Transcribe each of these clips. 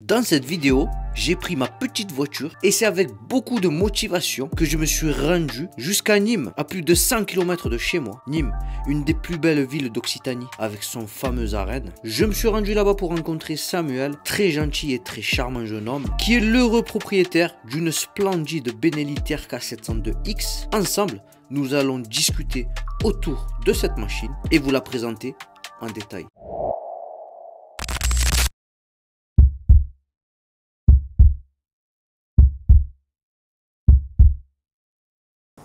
Dans cette vidéo, j'ai pris ma petite voiture et c'est avec beaucoup de motivation que je me suis rendu jusqu'à Nîmes, à plus de 100 km de chez moi. Nîmes, une des plus belles villes d'Occitanie, avec son fameux arène. Je me suis rendu là-bas pour rencontrer Samuel, très gentil et très charmant jeune homme, qui est l'heureux propriétaire d'une splendide Benelli TRK 702X. Ensemble, nous allons discuter autour de cette machine et vous la présenter en détail.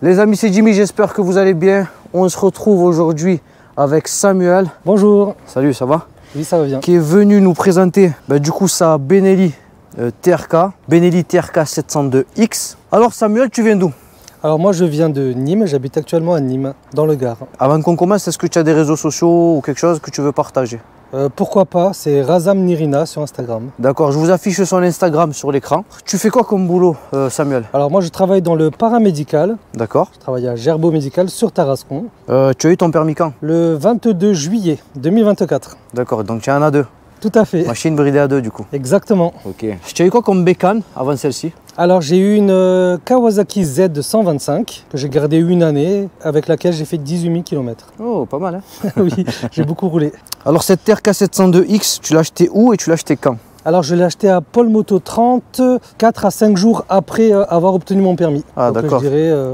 Les amis, c'est Jimmy, j'espère que vous allez bien. On se retrouve aujourd'hui avec Samuel. Bonjour. Salut, ça va? Oui, ça va bien. Qui est venu nous présenter du coup sa Benelli TRK, Benelli TRK 702X. Alors Samuel, tu viens d'où? Alors moi je viens de Nîmes, j'habite actuellement à Nîmes, dans le Gard. Avant qu'on commence, est-ce que tu as des réseaux sociaux ou quelque chose que tu veux partager? Pourquoi pas, c'est Razam Nirina sur Instagram. D'accord, je vous affiche son Instagram sur l'écran. Tu fais quoi comme boulot, Samuel? Alors moi je travaille dans le paramédical. D'accord. Je travaille à Gerbeau Médical sur Tarascon. Tu as eu ton permis quand? Le 22 juillet 2024. D'accord, donc tu en as deux? Tout à fait. Machine bridée à deux du coup? Exactement. Ok. Tu as eu quoi comme bécane avant celle-ci? Alors j'ai eu une Kawasaki Z125 que j'ai gardée une année, avec laquelle j'ai fait 18 000 km. Oh, pas mal hein. Oui, j'ai beaucoup roulé. Alors cette TRK 702X, tu l'as acheté où et tu l'as acheté quand? Alors je l'ai acheté à Paul Moto 30, 4 à 5 jours après avoir obtenu mon permis. Ah d'accord.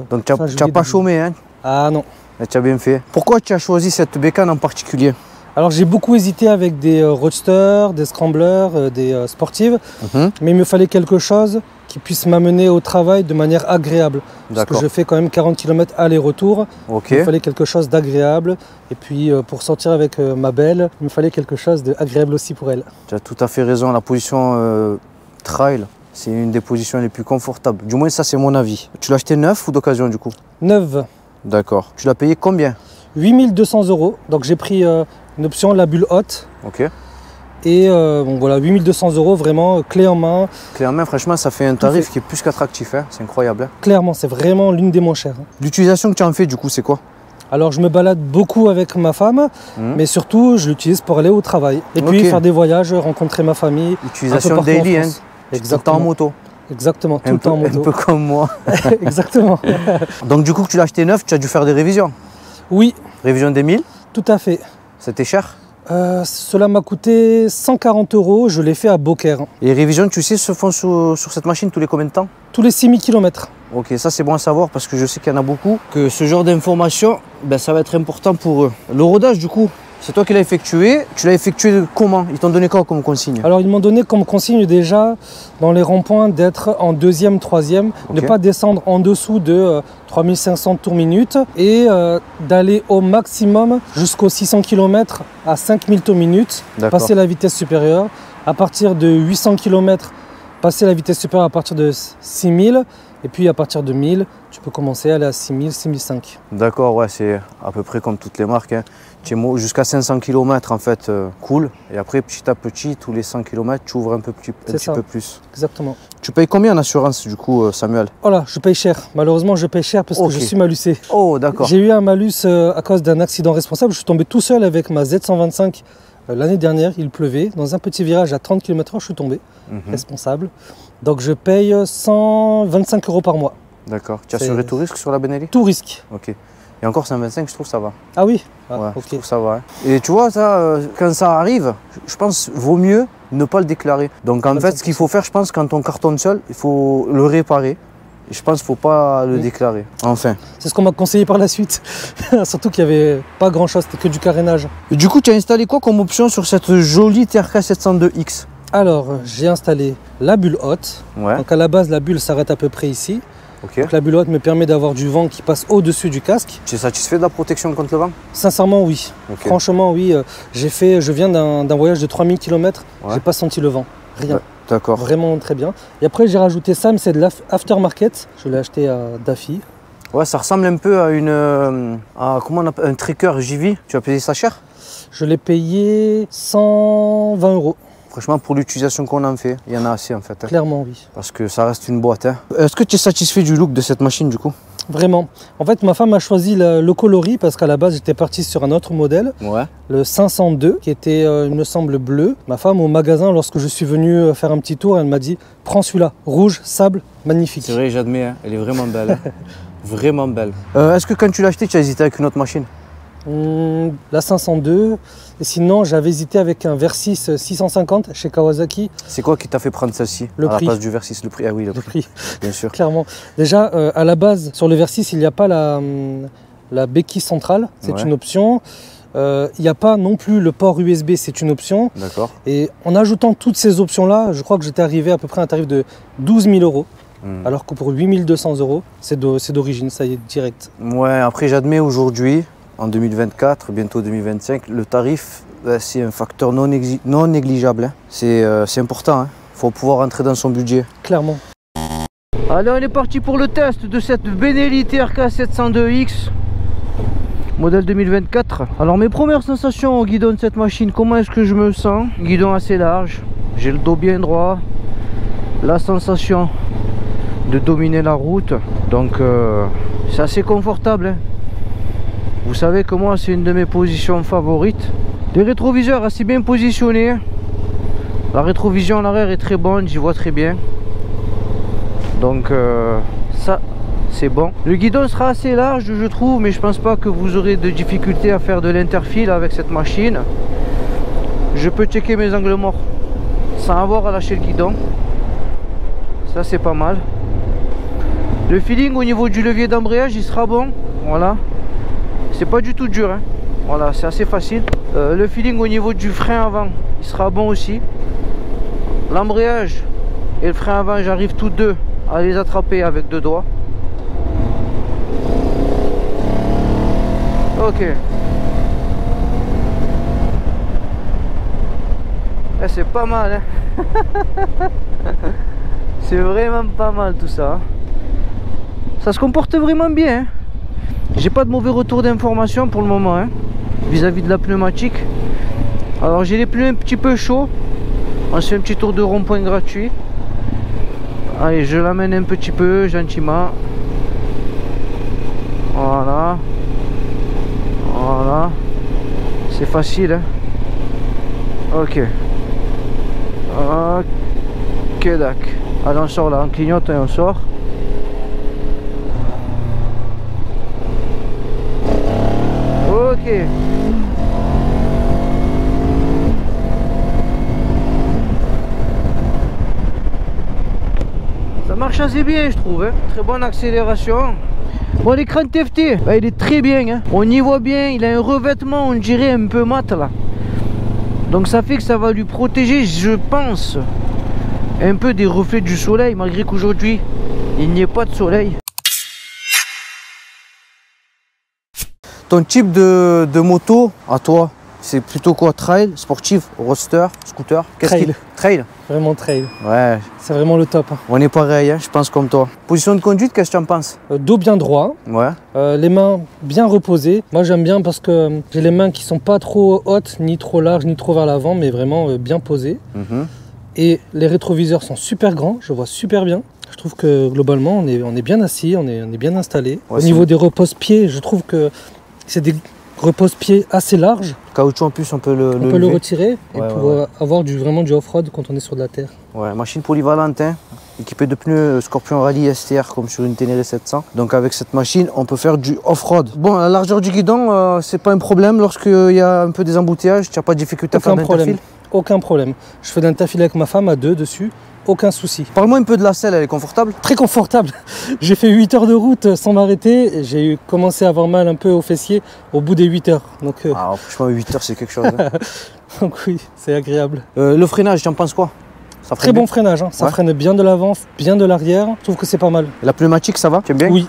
Donc tu n'as pas chômé hein? Ah non. Tu as bien fait. Pourquoi tu as choisi cette bécane en particulier? Alors j'ai beaucoup hésité avec des roadsters, des scramblers, des sportives, mais il me fallait quelque chose qui puisse m'amener au travail de manière agréable. Parce que je fais quand même 40 km aller-retour. Il me fallait quelque chose d'agréable. Et puis pour sortir avec ma belle, il me fallait quelque chose d'agréable aussi pour elle. Tu as tout à fait raison, la position trail, c'est une des positions les plus confortables. Du moins ça c'est mon avis. Tu l'as acheté neuf ou d'occasion du coup? Neuve. D'accord. Tu l'as payé combien? 8 200 €. Donc j'ai pris une option, la bulle haute. Ok. Et bon voilà, 8 200 € vraiment clé en main. Clé en main, franchement, ça fait un tarif qui est plus qu'attractif, hein. C'est incroyable. Hein. Clairement, c'est vraiment l'une des moins chères. L'utilisation que tu en fais, du coup, c'est quoi? Alors, je me balade beaucoup avec ma femme, mais surtout, je l'utilise pour aller au travail. Et puis, faire des voyages, rencontrer ma famille. Utilisation daily, hein. Exactement. Tout le temps en moto. Exactement, tout le temps en moto. Un peu comme moi. Exactement. Donc, du coup, que tu l'as acheté neuf, tu as dû faire des révisions? Oui. Révision des 1000? Tout à fait. C'était cher? Cela m'a coûté 140 €, je l'ai fait à Beaucaire. Et les révisions, tu sais, se font sur cette machine tous les combien de temps? Tous les 6 000 km. Ok, ça c'est bon à savoir parce que je sais qu'il y en a beaucoup, que ce genre d'informations, ça va être important pour eux. Le rodage du coup, c'est toi qui l'as effectué. Tu l'as effectué comment? Ils t'ont donné quoi comme consigne? Alors ils m'ont donné comme consigne déjà dans les ronds-points d'être en deuxième, troisième, ne pas descendre en dessous de 3500 tours minute et d'aller au maximum jusqu'aux 600 km à 5000 tours minute, passer la vitesse supérieure. À partir de 800 km, passer la vitesse supérieure à partir de 6000 et puis à partir de 1000, tu peux commencer à aller à 6000, 6005. D'accord, ouais, c'est à peu près comme toutes les marques. Hein. Jusqu'à 500 km en fait, cool. Et après, petit à petit, tous les 100 km, tu ouvres un petit peu plus. Exactement. Tu payes combien en assurance du coup, Samuel? Oh là, je paye cher. Malheureusement, je paye cher parce que je suis malucé. Oh, d'accord. J'ai eu un malus à cause d'un accident responsable. Je suis tombé tout seul avec ma Z125 l'année dernière. Il pleuvait. Dans un petit virage à 30 km/h, je suis tombé. Responsable. Donc je paye 125 € par mois. D'accord. Tu as assuré tout risque sur la Benelli? Tout risque. Ok. Et encore 125, je trouve ça va. Ah oui? Ouais, je trouve ça va. Hein. Et tu vois, ça, quand ça arrive, je pense vaut mieux ne pas le déclarer. Donc en fait, ce qu'il faut faire, je pense, quand on cartonne seul, il faut le réparer. Et je pense qu'il ne faut pas le déclarer. Enfin. C'est ce qu'on m'a conseillé par la suite. Surtout qu'il n'y avait pas grand-chose, c'était que du carénage. Et du coup, tu as installé quoi comme option sur cette jolie TRK 702X? Alors, j'ai installé la bulle haute. Donc à la base, la bulle s'arrête à peu près ici. Donc la bulle haute me permet d'avoir du vent qui passe au-dessus du casque. Tu es satisfait de la protection contre le vent? Sincèrement, oui. Franchement, oui. Je viens d'un voyage de 3000 km, j'ai pas senti le vent. Rien. D'accord. Vraiment très bien. Et après, j'ai rajouté ça, mais c'est de l'aftermarket. Je l'ai acheté à Daffy. Ouais, ça ressemble un peu à comment on appelle, un Trekker JV. Tu as payé ça cher? Je l'ai payé 120 €. Franchement, pour l'utilisation qu'on en fait, il y en a assez en fait. Hein. Clairement, oui. Parce que ça reste une boîte. Hein. Est-ce que tu es satisfait du look de cette machine du coup? Vraiment. En fait, ma femme a choisi le coloris parce qu'à la base, j'étais parti sur un autre modèle, le 502, qui était, il me semble, bleu. Ma femme, au magasin, lorsque je suis venu faire un petit tour, elle m'a dit « Prends celui-là, rouge, sable, magnifique. » C'est vrai, j'admets, hein. Elle est vraiment belle. Hein. Vraiment belle. Est-ce que quand tu l'as acheté, tu as hésité avec une autre machine? La 502, et sinon j'avais hésité avec un Versys 650 chez Kawasaki. C'est quoi qui t'a fait prendre celle-ci à la place du Versys? Le prix. Ah oui, le prix. Bien sûr. Clairement. Déjà, à la base, sur le Versys, il n'y a pas la béquille centrale, c'est une option. Il n'y a pas non plus le port USB, c'est une option. D'accord. Et en ajoutant toutes ces options-là, je crois que j'étais arrivé à peu près à un tarif de 12 000 €. Alors que pour 8 200 €, c'est d'origine, ça y est, direct. Ouais, après j'admets aujourd'hui, en 2024, bientôt 2025, le tarif, c'est un facteur non négligeable. Hein. C'est important, il faut pouvoir rentrer dans son budget. Clairement. Allez, on est parti pour le test de cette Benelli TRK 702X, modèle 2024. Alors mes premières sensations au guidon de cette machine, comment est-ce que je me sens? Guidon assez large, j'ai le dos bien droit, la sensation de dominer la route, donc c'est assez confortable, hein. Vous savez que moi c'est une de mes positions favorites. Les rétroviseurs assez bien positionnés, la rétrovision en arrière est très bonne, j'y vois très bien, donc ça c'est bon. Le guidon sera assez large je trouve, mais je pense pas que vous aurez de difficulté à faire de l'interfile avec cette machine. Je peux checker mes angles morts sans avoir à lâcher le guidon, ça c'est pas mal. Le feeling au niveau du levier d'embrayage il sera bon, voilà, c'est pas du tout dur, hein. Voilà, c'est assez facile. Le feeling au niveau du frein avant il sera bon aussi. L'embrayage et le frein avant, j'arrive tous deux à les attraper avec deux doigts. Ok. C'est pas mal, hein. C'est vraiment pas mal tout ça, hein. Ça se comporte vraiment bien, hein. J'ai pas de mauvais retour d'information pour le moment, hein, vis-à-vis de la pneumatique. Alors j'ai les pneus un petit peu chauds. On se fait un petit tour de rond-point gratuit. Allez, je l'amène un petit peu gentiment. Voilà. Voilà. C'est facile, hein. Ok. Ok, d'accord. Allez, on sort là, on clignote et on sort. Ok. Ça marche assez bien je trouve, hein. Très bonne accélération. Bon, l'écran TFT, bah, il est très bien, hein. On y voit bien, il a un revêtement on dirait un peu mat là. Donc ça fait que ça va lui protéger, je pense, un peu des reflets du soleil, malgré qu'aujourd'hui il n'y ait pas de soleil. Ton type de moto à toi, c'est plutôt quoi? Trail, sportive, roadster, scooter? Trail. Trail. Vraiment trail. Ouais. C'est vraiment le top, hein. On est pareil, hein, je pense comme toi. Position de conduite, qu'est-ce que tu en penses? Dos bien droit. Ouais. Les mains bien reposées. Moi j'aime bien parce que j'ai les mains qui sont pas trop hautes, ni trop larges, ni trop vers l'avant, mais vraiment bien posées. Et les rétroviseurs sont super grands, je vois super bien. Je trouve que globalement on est bien assis, on est bien installé. Ouais, au niveau des repose-pieds, je trouve que c'est des repose-pieds assez larges. Caoutchouc en plus, on peut le retirer et pour avoir vraiment du off-road quand on est sur de la terre. Ouais, machine polyvalente, hein, équipée de pneus Scorpion Rally STR comme sur une Ténéré 700. Donc avec cette machine, on peut faire du off-road. Bon, la largeur du guidon, c'est pas un problème lorsqu'il y a un peu des embouteillages, tu n'as pas de difficulté à faire d'interfile? Aucun problème. Je fais l'interfile avec ma femme à deux dessus. Aucun souci. Parle-moi un peu de la selle, elle est confortable? Très confortable. J'ai fait 8 heures de route sans m'arrêter. J'ai commencé à avoir mal un peu aux fessiers au bout des 8 heures. Donc, ah, franchement, 8 heures, c'est quelque chose. Hein. Donc oui, c'est agréable. Le freinage, tu en penses quoi? Ça très bon freinage, hein. Ça freine bien de l'avant, bien de l'arrière. Je trouve que c'est pas mal. Et la pneumatique, ça va? Tu aimes bien? Oui,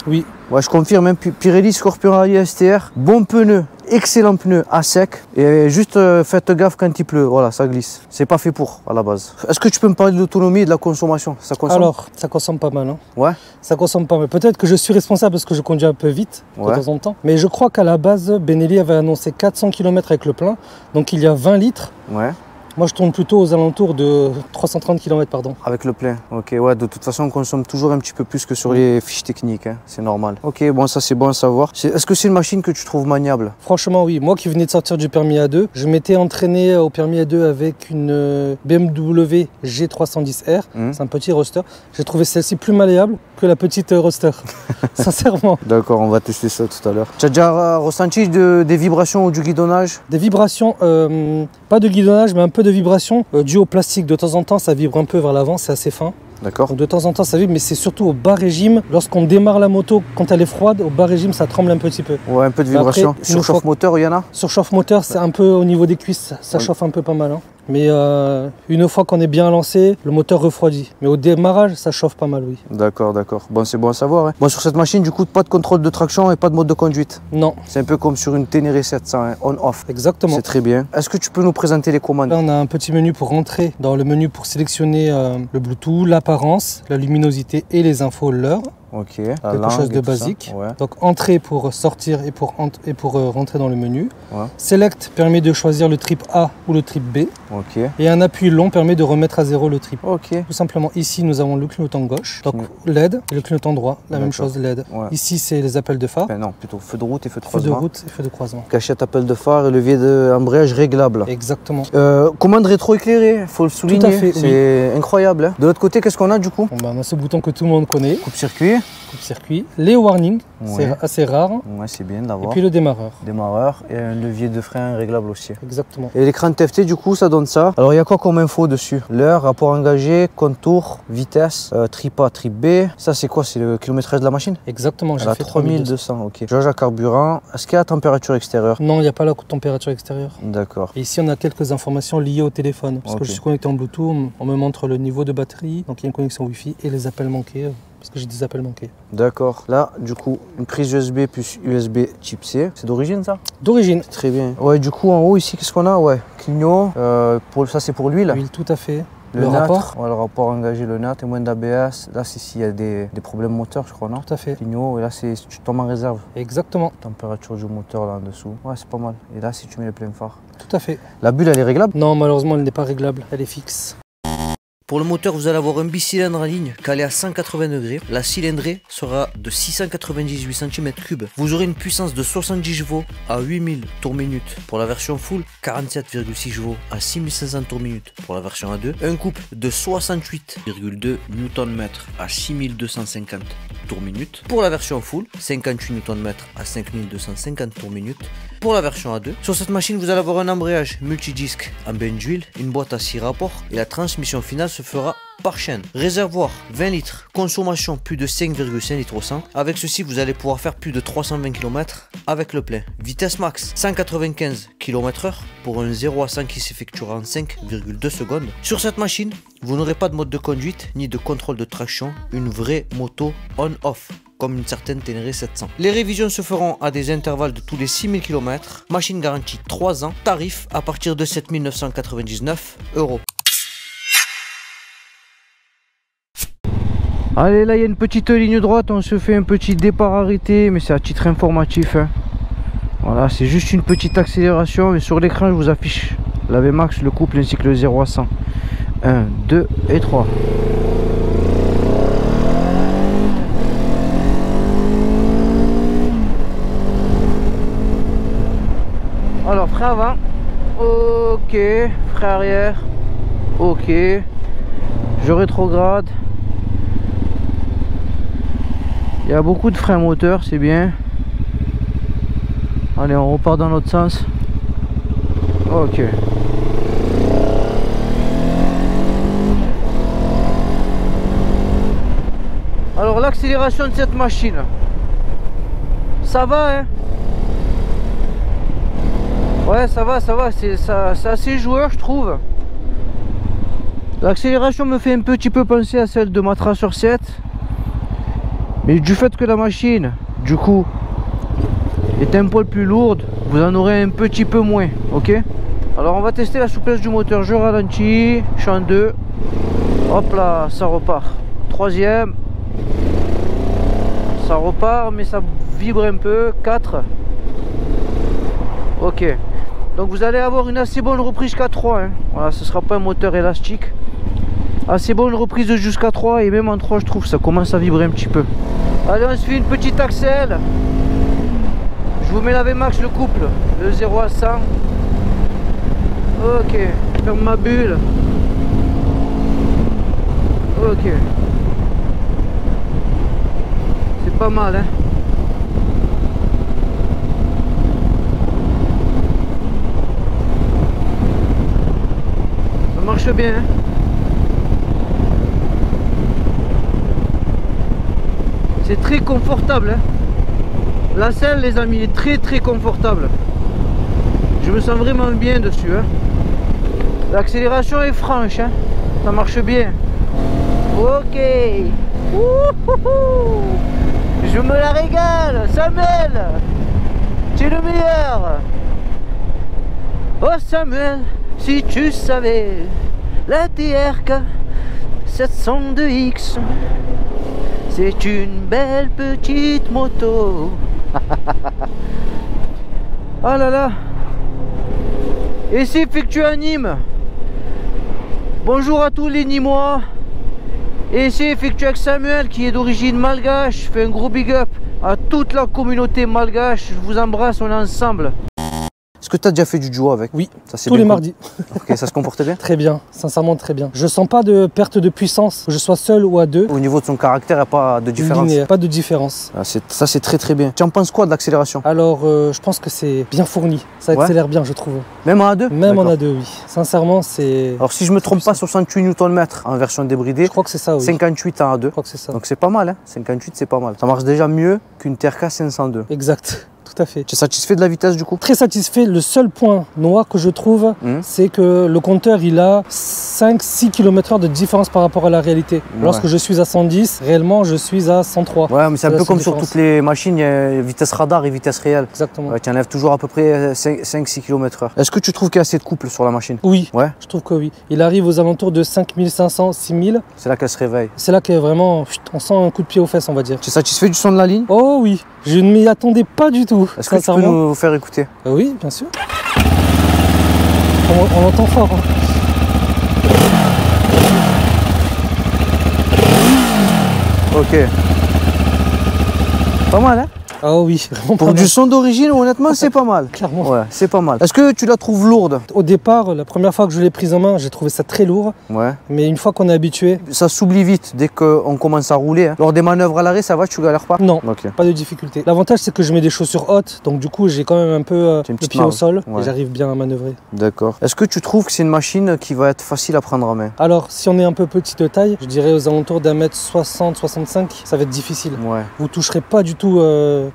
oui. Ouais, je confirme, même Pirelli Scorpion Rally STR, bon pneu, excellent pneu à sec. Et juste faites gaffe quand il pleut, voilà, ça glisse. C'est pas fait pour à la base. Est-ce que tu peux me parler de l'autonomie et de la consommation? Ça consomme? Alors, ça consomme pas mal, hein. Ouais. Ça consomme pas mal. Peut-être que je suis responsable parce que je conduis un peu vite de temps en temps. Mais je crois qu'à la base, Benelli avait annoncé 400 km avec le plein. Donc il y a 20 litres. Ouais. Moi je tourne plutôt aux alentours de 330 km pardon. Avec le plein, ok, ouais, de toute façon on consomme toujours un petit peu plus que sur les fiches techniques, hein. C'est normal. Ok, bon ça c'est bon à savoir. Est-ce que c'est une machine que tu trouves maniable? Franchement oui, moi qui venais de sortir du permis A2, je m'étais entraîné au permis A2 avec une BMW G310R, c'est un petit roadster. J'ai trouvé celle-ci plus malléable que la petite roadster, sincèrement. D'accord, on va tester ça tout à l'heure. Tu as déjà ressenti des vibrations ou du guidonnage? Des vibrations, pas de guidonnage mais un peu de vibrations dû au plastique. De temps en temps ça vibre un peu vers l'avant, c'est assez fin. D'accord. De temps en temps ça vibre, mais c'est surtout au bas régime. Lorsqu'on démarre la moto, quand elle est froide, au bas régime ça tremble un petit peu. Ouais, un peu de vibration. Surchauffe moteur, il y en a? Surchauffe moteur, c'est un peu au niveau des cuisses, ça chauffe un peu pas mal. Hein. Mais une fois qu'on est bien lancé, le moteur refroidit. Mais au démarrage, ça chauffe pas mal, oui. D'accord, d'accord. Bon, c'est bon à savoir. Hein. Bon, sur cette machine, du coup, pas de contrôle de traction et pas de mode de conduite. Non. C'est un peu comme sur une Ténéré 700, hein, on-off. Exactement. C'est très bien. Est-ce que tu peux nous présenter les commandes? Là, on a un petit menu pour rentrer dans le menu pour sélectionner le Bluetooth, l'apparence, la luminosité et les infos, l'heure. Ok. Quelque chose de basique. Ouais. Donc entrée pour sortir et pour rentrer dans le menu. Ouais. Select permet de choisir le trip A ou le trip B. Ok. Et un appui long permet de remettre à zéro le trip. Ok. Tout simplement ici nous avons le clignotant gauche, donc LED, et le clignotant droit, la même chose LED. Ouais. Ici c'est les appels de phare. Ben non, plutôt feu de route et feu de croisement. Feu de route et feu de croisement. Cachette appel de phare et levier d'embrayage réglable. Exactement. Commande rétro-écéclairée, faut le souligner. Tout à fait. C'est incroyable. Hein. De l'autre côté, qu'est-ce qu'on a du coup? Bon, ben, on a ce bouton que tout le monde connaît. Coupe-circuit. Coupe-circuit. Les warnings, c'est assez rare. Ouais, c'est bien d'avoir. Et puis le démarreur. Démarreur et un levier de frein réglable aussi. Exactement. Et l'écran de TFT, du coup, ça donne ça. Alors, il y a quoi comme info dessus? L'heure, rapport engagé, contour, vitesse, trip A, trip B. Ça, c'est quoi? C'est le kilométrage de la machine? Exactement, j'ai fait 3200. Ok. Jauge à carburant. Est-ce qu'il y a la température extérieure? Non, il n'y a pas la température extérieure. D'accord. Et ici, on a quelques informations liées au téléphone. Parce que je suis connecté en Bluetooth, on me montre le niveau de batterie. Donc, il y a une connexion Wi-Fi et les appels manqués. Parce que j'ai des appels manqués. D'accord. Là, du coup, une prise USB plus USB type C. C'est d'origine, ça? D'origine. Très bien. Ouais, du coup, en haut, ici, qu'est-ce qu'on a? Ouais, clignot. Ça, c'est pour l'huile. L'huile, tout à fait. Le rapport. Ouais, le rapport engagé, le NAT, témoin d'ABS. Là, c'est s'il y a des problèmes moteurs, je crois, non? Tout à fait. Clignot, et là, tu tombes en réserve. Exactement. Température du moteur, là, en dessous. Ouais, c'est pas mal. Et là, si tu mets le plein phare. Tout à fait. La bulle, elle est réglable? Non, malheureusement, elle n'est pas réglable. Elle est fixe. Pour le moteur, vous allez avoir un bicylindre en ligne calé à 180 degrés. La cylindrée sera de 698 cm3. Vous aurez une puissance de 70 chevaux à 8000 tours minute pour la version full, 47,6 chevaux à 6500 tours minute pour la version A2. Un couple de 68,2 Nm à 6250 tours minute pour la version full, 58 Nm à 5250 tours minute pour la version A2. Sur cette machine, vous allez avoir un embrayage multidisque en bain d'huile, une boîte à 6 rapports et la transmission finale se fera par chaîne. Réservoir 20 litres, consommation plus de 5,5 litres au 100. Avec ceci, vous allez pouvoir faire plus de 320 km avec le plein. Vitesse max 195 km/h pour un 0 à 100 qui s'effectuera en 5,2 secondes. Sur cette machine, vous n'aurez pas de mode de conduite ni de contrôle de traction, une vraie moto on-off comme une certaine Ténéré 700. Les révisions se feront à des intervalles de tous les 6000 km. Machine garantie 3 ans. Tarif à partir de 7 999 €. Allez, là il y a une petite ligne droite, on se fait un petit départ arrêté, mais c'est à titre informatif. Hein. Voilà, c'est juste une petite accélération, mais sur l'écran je vous affiche la VMAX, le couple ainsi que le 0 à 100. 1, 2 et 3. Alors frein avant, ok, frein arrière, ok, je rétrograde. Il y a beaucoup de freins moteur, c'est bien. Allez, on repart dans l'autre sens. Ok. Alors l'accélération de cette machine, ça va, hein? Ouais, ça va, c'est assez joueur, je trouve. L'accélération me fait un petit peu penser à celle de ma Tracer 7. Mais du fait que la machine, du coup, est un poil plus lourde, vous en aurez un petit peu moins, ok? Alors on va tester la souplesse du moteur. Je ralentis, je suis en 2. Hop là, ça repart. Troisième. Ça repart, mais ça vibre un peu. 4. Ok. Donc vous allez avoir une assez bonne reprise jusqu'à 3 hein. Voilà, ce sera pas un moteur élastique. Assez bonne reprise jusqu'à 3 et même en 3 je trouve ça commence à vibrer un petit peu. Allez, on se fait une petite accel. Je vous mets la VMAX le couple, le 0 à 100. Ok, ferme ma bulle. Ok. C'est pas mal hein. Ça marche bien hein. C'est très confortable hein. La selle les amis est très confortable. Je me sens vraiment bien dessus hein. L'accélération est franche hein. Ça marche bien. Ok. Ouhouhou. Je me la régale. Samuel, tu es le meilleur. Oh Samuel, si tu savais, la TRK 702X, c'est une belle petite moto. Oh là là. Et c'est effectué à Nîmes. Bonjour à tous les Nîmois. Et c'est effectué avec Samuel qui est d'origine malgache. Je fais un gros big up à toute la communauté malgache. Je vous embrasse, on est ensemble. Est-ce que tu as déjà fait du duo avec? Oui, ça, tous les mardis. Ok, ça se comportait bien? Très bien, sincèrement très bien. Je sens pas de perte de puissance, que je sois seul ou à deux. Au niveau de son caractère, il n'y a pas de différence? Linéaire, pas de différence. Ah, ça c'est très bien. Tu en penses quoi de l'accélération? Alors, je pense que c'est bien fourni. Ça accélère bien, je trouve. Même en A2? Même en A2, oui. Sincèrement, c'est... Alors si je me trompe pas, 68 Nm en version débridée. Je crois que c'est ça, oui. 58 en A2. Je crois que c'est ça. Donc c'est pas mal, hein. 58 c'est pas mal. Ça marche déjà mieux qu'une TRK 502. Exact. Tout à fait. Tu es satisfait de la vitesse du coup? Très satisfait. Le seul point noir que je trouve, c'est que le compteur il a 5-6 km/h de différence par rapport à la réalité. Lorsque je suis à 110, réellement je suis à 103. Ouais, mais c'est un peu comme sur toutes les machines, il y a vitesse radar et vitesse réelle. Exactement. Ouais, tu enlèves toujours à peu près 5-6 km/h. Est-ce que tu trouves qu'il y a assez de couple sur la machine? Oui. Ouais. Je trouve que oui. Il arrive aux alentours de 5500-6000. C'est là qu'elle se réveille. C'est là que vraiment, on sent un coup de pied aux fesses, on va dire. Tu es satisfait du son de la ligne? Oh oui. Je ne m'y attendais pas du tout. Est-ce que tu peux nous faire écouter? Oui, bien sûr. On l'entend fort. Hein. Ok. Pas mal, hein? Ah oui, vraiment. Pour du son d'origine, honnêtement, c'est pas mal. Clairement. Ouais, c'est pas mal. Est-ce que tu la trouves lourde? Au départ, la première fois que je l'ai prise en main, j'ai trouvé ça très lourd. Ouais. Mais une fois qu'on est habitué... Ça s'oublie vite dès qu'on commence à rouler. Hein. Lors des manœuvres à l'arrêt, ça va, tu galères pas? Non, pas de difficulté. L'avantage, c'est que je mets des chaussures hautes. Donc du coup, j'ai quand même un peu le pied au sol. Ouais. Et j'arrive bien à manœuvrer. D'accord. Est-ce que tu trouves que c'est une machine qui va être facile à prendre en main? Alors, si on est un peu petit de taille, je dirais aux alentours d'un mètre 60-65, ça va être difficile. Ouais. Vous toucherez pas du tout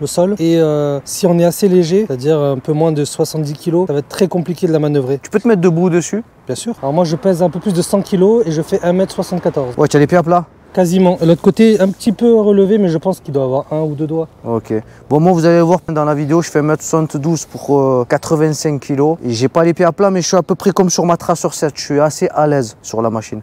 le sol. Et si on est assez léger, c'est-à-dire un peu moins de 70 kg, ça va être très compliqué de la manœuvrer. Tu peux te mettre debout dessus? Bien sûr. Alors moi je pèse un peu plus de 100 kg et je fais 1m74. Ouais, tu as les pieds à plat? Quasiment. L'autre côté un petit peu relevé, mais je pense qu'il doit avoir un ou deux doigts. Ok. Bon, moi vous allez voir dans la vidéo, je fais 1m72 pour 85 kg. Et j'ai pas les pieds à plat, mais je suis à peu près comme sur ma Tracer 7. Je suis assez à l'aise sur la machine.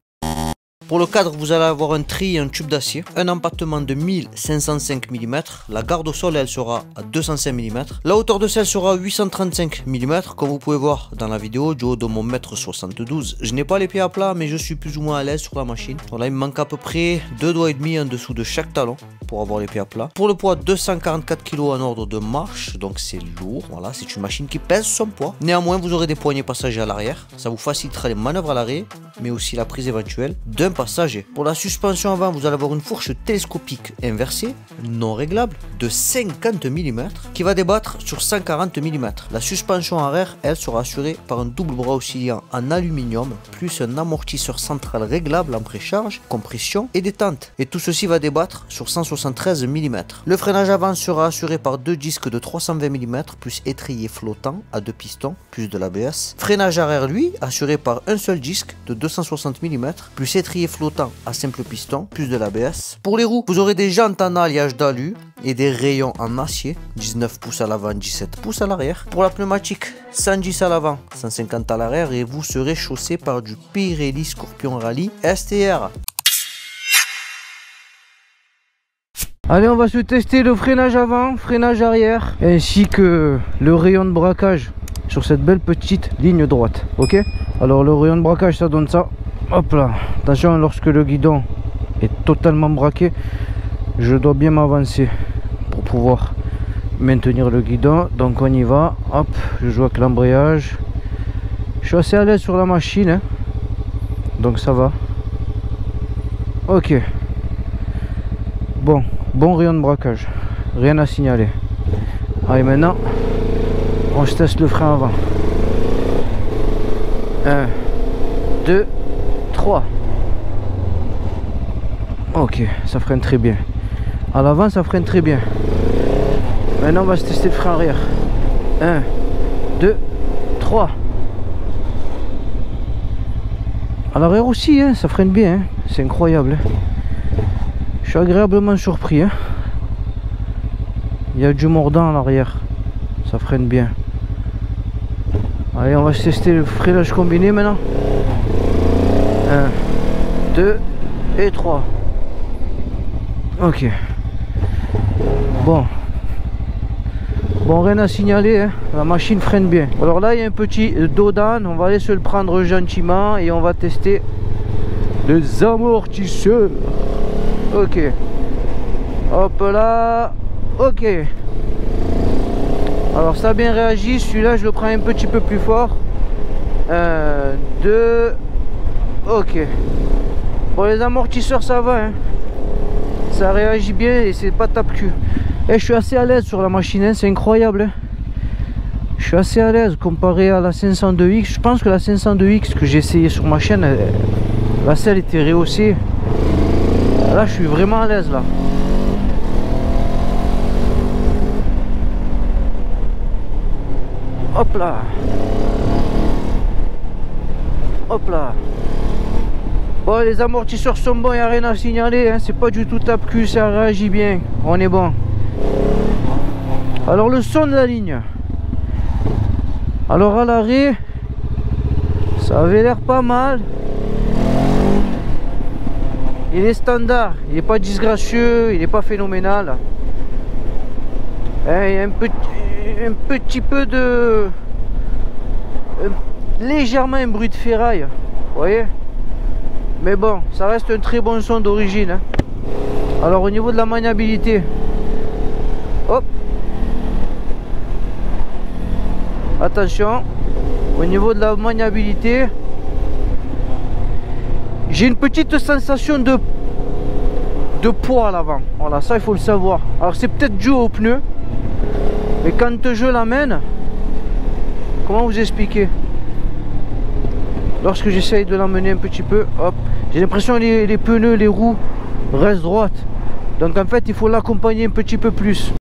Pour le cadre, vous allez avoir un tri et un tube d'acier, un empattement de 1505 mm, la garde au sol elle sera à 205 mm, la hauteur de selle sera à 835 mm, comme vous pouvez voir dans la vidéo du haut de mon 1m72. Je n'ai pas les pieds à plat mais je suis plus ou moins à l'aise sur la machine. Donc là il me manque à peu près 2 doigts et demi en dessous de chaque talon pour avoir les pieds à plat. Pour le poids, 244 kg en ordre de marche, donc c'est lourd, voilà, c'est une machine qui pèse son poids. Néanmoins vous aurez des poignées passagers à l'arrière, ça vous facilitera les manœuvres à l'arrêt, mais aussi la prise éventuelle d'un passager. Pour la suspension avant, vous allez avoir une fourche télescopique inversée, non réglable, de 50 mm, qui va débattre sur 140 mm. La suspension arrière, elle, sera assurée par un double bras oscillant en aluminium, plus un amortisseur central réglable en précharge, compression et détente. Et tout ceci va débattre sur 173 mm. Le freinage avant sera assuré par deux disques de 320 mm, plus étrier flottant à deux pistons, plus de l'ABS. Freinage arrière, lui, assuré par un seul disque de 260 mm, plus étrier flottant à simple piston, plus de l'ABS. Pour les roues, vous aurez des jantes en alliage d'alu et des rayons en acier, 19 pouces à l'avant, 17 pouces à l'arrière. Pour la pneumatique, 110 à l'avant, 150 à l'arrière et vous serez chaussé par du Pirelli Scorpion Rally STR. Allez, on va se tester le freinage avant, freinage arrière, ainsi que le rayon de braquage. sur cette belle petite ligne droite. Ok, alors le rayon de braquage ça donne ça. Hop là, attention, lorsque le guidon est totalement braqué, je dois bien m'avancer pour pouvoir maintenir le guidon. Donc on y va. Hop, je joue avec l'embrayage. Je suis assez à l'aise sur la machine, hein. Donc ça va. Ok, bon rayon de braquage, rien à signaler. Allez, maintenant on se teste le frein avant. 1, 2, 3. Ok, ça freine très bien. À l'avant ça freine très bien. Maintenant on va se tester le frein arrière. 1, 2, 3. À l'arrière aussi, hein, ça freine bien, hein. C'est incroyable, hein. Je suis agréablement surpris, hein. Il y a du mordant à l'arrière, ça freine bien. Allez, on va tester le freinage combiné maintenant. 1, 2 et 3. Ok. Bon, rien à signaler, hein. La machine freine bien. Alors là, il y a un petit dos d'âne. On va aller se le prendre gentiment et on va tester les amortisseurs. Ok. Hop là. Ok. Alors ça a bien réagi. Celui-là, je le prends un petit peu plus fort. 1, 2. Ok. Bon, les amortisseurs, ça va, hein. Ça réagit bien et c'est pas tape-cul. Et je suis assez à l'aise sur la machine, hein, c'est incroyable, hein. Je suis assez à l'aise comparé à la 502X. Je pense que la 502X que j'ai essayé sur ma chaîne, la selle était rehaussée. Là, je suis vraiment à l'aise là. Hop là. Hop là. Bon, les amortisseurs sont bons, il n'y a rien à signaler, hein. C'est pas du tout tape-cul, ça réagit bien. On est bon. Alors le son de la ligne. Alors à l'arrêt, ça avait l'air pas mal. Il est standard, il n'est pas disgracieux, il n'est pas phénoménal. Il y a un petit peu de... légèrement un bruit de ferraille, vous voyez. Mais bon, ça reste un très bon son d'origine, hein. Alors au niveau de la maniabilité, hop. Attention, au niveau de la maniabilité, j'ai une petite sensation de poids à l'avant. Voilà, ça il faut le savoir. Alors c'est peut-être dû aux pneus, mais quand je l'amène, comment vous expliquer? Lorsque j'essaye de l'emmener un petit peu, hop, j'ai l'impression que les pneus, les roues restent droites. Donc en fait, il faut l'accompagner un petit peu plus.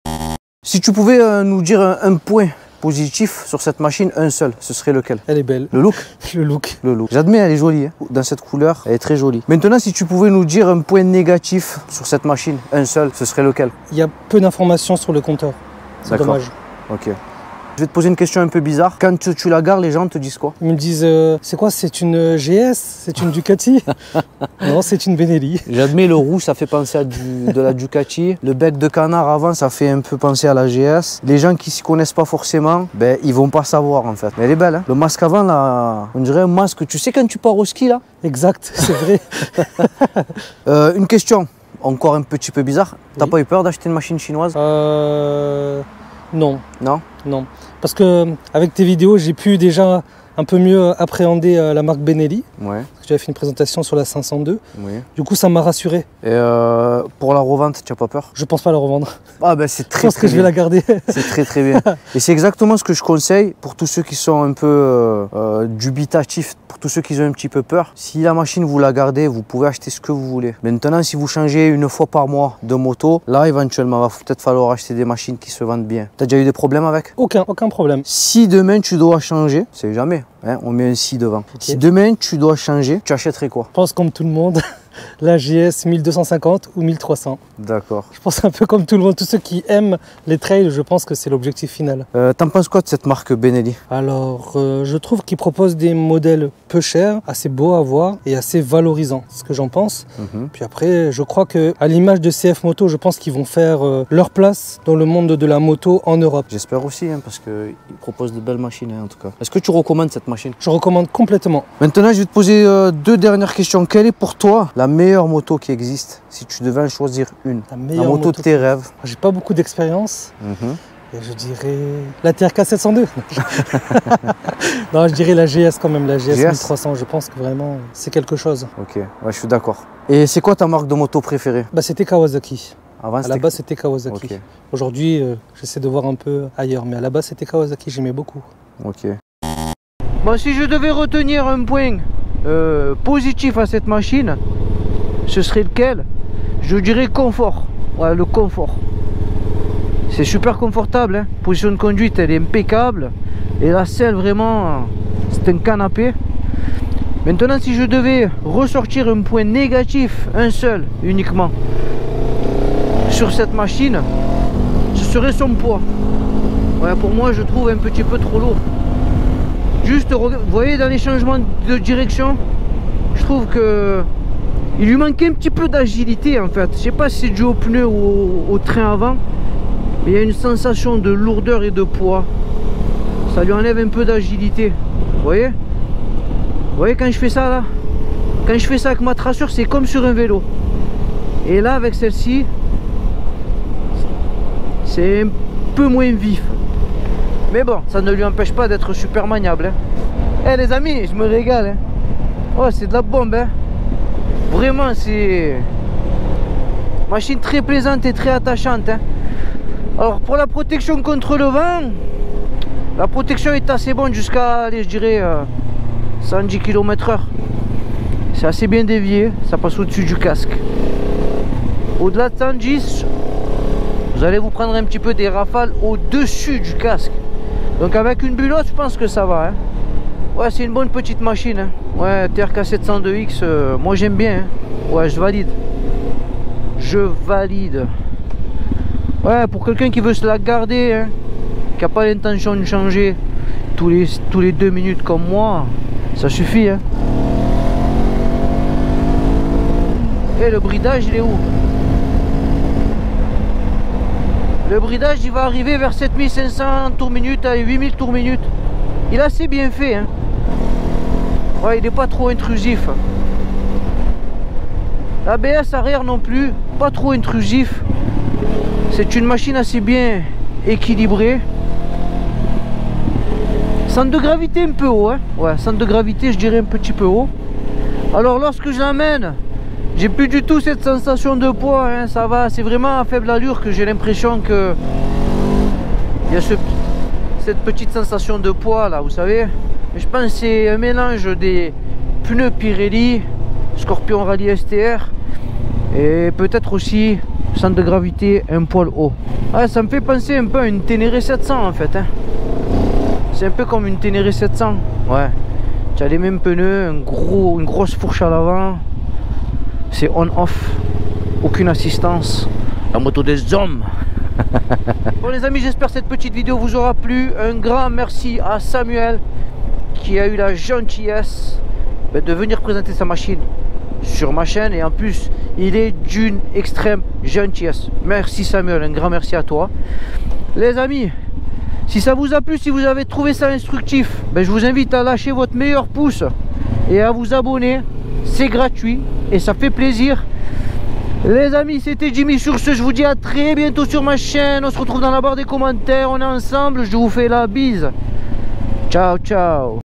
Si tu pouvais nous dire un point positif sur cette machine, un seul, ce serait lequel? Elle est belle. Le look? Le look. Le look. J'admets, elle est jolie, hein. Dans cette couleur, elle est très jolie. Maintenant, si tu pouvais nous dire un point négatif sur cette machine, un seul, ce serait lequel? Il y a peu d'informations sur le compteur. C'est dommage. Ok. Je vais te poser une question un peu bizarre. Quand tu la gares, les gens te disent quoi? Ils me disent, c'est quoi? C'est une GS? C'est une Ducati? Non, c'est une Benelli. J'admets, le roux, ça fait penser à de la Ducati. Le bec de canard avant, ça fait un peu penser à la GS. Les gens qui s'y connaissent pas forcément, ben, ils vont pas savoir en fait. Mais elle est belle, hein. Le masque avant, là, on dirait un masque. Tu sais quand tu pars au ski, là? Exact, c'est vrai. Une question, encore un petit peu bizarre. T'as pas eu peur d'acheter une machine chinoise? Non. Non? Non. Parce que avec tes vidéos, j'ai pu déjà un peu mieux appréhender la marque Benelli. Ouais. J'avais fait une présentation sur la 502. Oui. Du coup, ça m'a rassuré. Et pour la revente, tu n'as pas peur? Je pense pas la revendre. Ah ben c'est très, je pense que je vais la garder. C'est très très bien. Et c'est exactement ce que je conseille pour tous ceux qui sont un peu dubitatifs, pour tous ceux qui ont un petit peu peur. Si la machine, vous la gardez, vous pouvez acheter ce que vous voulez. Maintenant, si vous changez une fois par mois de moto, là éventuellement, il va peut-être falloir acheter des machines qui se vendent bien. Tu as déjà eu des problèmes avec? Aucun problème. Si demain tu dois changer, c'est jamais, hein, on met un si devant. Okay. Si demain tu dois changer, tu achèterais quoi? Je pense comme tout le monde, la GS 1250 ou 1300. D'accord. Je pense un peu comme tout le monde, tous ceux qui aiment les trails, je pense que c'est l'objectif final. T'en penses quoi de cette marque Benelli? Alors, je trouve qu'ils proposent des modèles peu chers, assez beaux à voir et assez valorisants, c'est ce que j'en pense. Puis après, je crois que à l'image de CF Moto, je pense qu'ils vont faire leur place dans le monde de la moto en Europe. J'espère aussi, hein, parce qu'ils proposent de belles machines, hein, en tout cas. Est-ce que tu recommandes cette machine? Je recommande complètement. Maintenant, je vais te poser deux dernières questions. Quelle est pour toi la meilleure moto qui existe, si tu devais en choisir une? La moto de tes rêves. J'ai pas beaucoup d'expérience. Et je dirais la TRK 702. Non, je dirais la GS quand même, la GS 1300. Je pense que vraiment, c'est quelque chose. Ok, ouais, je suis d'accord. Et c'est quoi ta marque de moto préférée? Bah, c'était Kawasaki. Avant, à la base, c'était Kawasaki. Okay. Aujourd'hui, j'essaie de voir un peu ailleurs. Mais à la base, c'était Kawasaki, j'aimais beaucoup. Ok. Bon, si je devais retenir un point positif à cette machine, ce serait lequel? Je dirais confort. Ouais, le confort. C'est super confortable, hein. Position de conduite, elle est impeccable. Et la selle, vraiment, c'est un canapé. Maintenant, si je devais ressortir un point négatif, un seul uniquement, sur cette machine, ce serait son poids. Ouais, pour moi, je trouve un petit peu trop lourd. Juste, vous voyez, dans les changements de direction, je trouve que il lui manquait un petit peu d'agilité en fait. Je sais pas si c'est dû au pneu ou au train avant, mais il y a une sensation de lourdeur et de poids. Ça lui enlève un peu d'agilité. Vous voyez? Vous voyez quand je fais ça là? Quand je fais ça avec ma trassure, c'est comme sur un vélo. Et là, avec celle-ci, c'est un peu moins vif. Mais bon, ça ne lui empêche pas d'être super maniable. Hein. Eh les amis, je me régale. Hein. Oh, c'est de la bombe. Hein. Vraiment, c'est machine très plaisante et très attachante. Hein. Alors, pour la protection contre le vent, la protection est assez bonne jusqu'à, allez, je dirais, 110 km/h. C'est assez bien dévié, ça passe au-dessus du casque. Au-delà de 110, vous allez vous prendre un petit peu des rafales au-dessus du casque. Donc avec une bulotte, je pense que ça va. Hein. Ouais, c'est une bonne petite machine. Hein. Ouais, TRK 702X, moi j'aime bien. Hein. Ouais, je valide. Je valide. Ouais, pour quelqu'un qui veut se la garder, hein, qui n'a pas l'intention de changer tous les 2 minutes comme moi, ça suffit. Hein. Et le bridage, il est où? Le bridage, il va arriver vers 7500 tours minute à 8000 tours minute. Il est assez bien fait. Hein. Ouais, il n'est pas trop intrusif. L'ABS arrière non plus, pas trop intrusif. C'est une machine assez bien équilibrée. Centre de gravité un peu haut. Hein. Ouais, centre de gravité, je dirais un petit peu haut. Alors lorsque je l'amène, j'ai plus du tout cette sensation de poids, hein, ça va, c'est vraiment à faible allure que j'ai l'impression que il y a cette petite sensation de poids là, vous savez. Mais je pense que c'est un mélange des pneus Pirelli, Scorpion Rally STR et peut-être aussi centre de gravité un poil haut. Ah, ça me fait penser un peu à une Ténéré 700 en fait. Hein. C'est un peu comme une Ténéré 700, ouais. Tu as les mêmes pneus, une grosse fourche à l'avant. C'est on-off, aucune assistance, la moto des hommes. Bon les amis, j'espère que cette petite vidéo vous aura plu. Un grand merci à Samuel qui a eu la gentillesse de venir présenter sa machine sur ma chaîne. Et en plus, il est d'une extrême gentillesse. Merci Samuel, un grand merci à toi. Les amis, si ça vous a plu, si vous avez trouvé ça instructif, je vous invite à lâcher votre meilleur pouce et à vous abonner. C'est gratuit et ça fait plaisir. Les amis, c'était Jimmy. Sur ce, je vous dis à très bientôt sur ma chaîne. On se retrouve dans la barre des commentaires. On est ensemble. Je vous fais la bise. Ciao, ciao.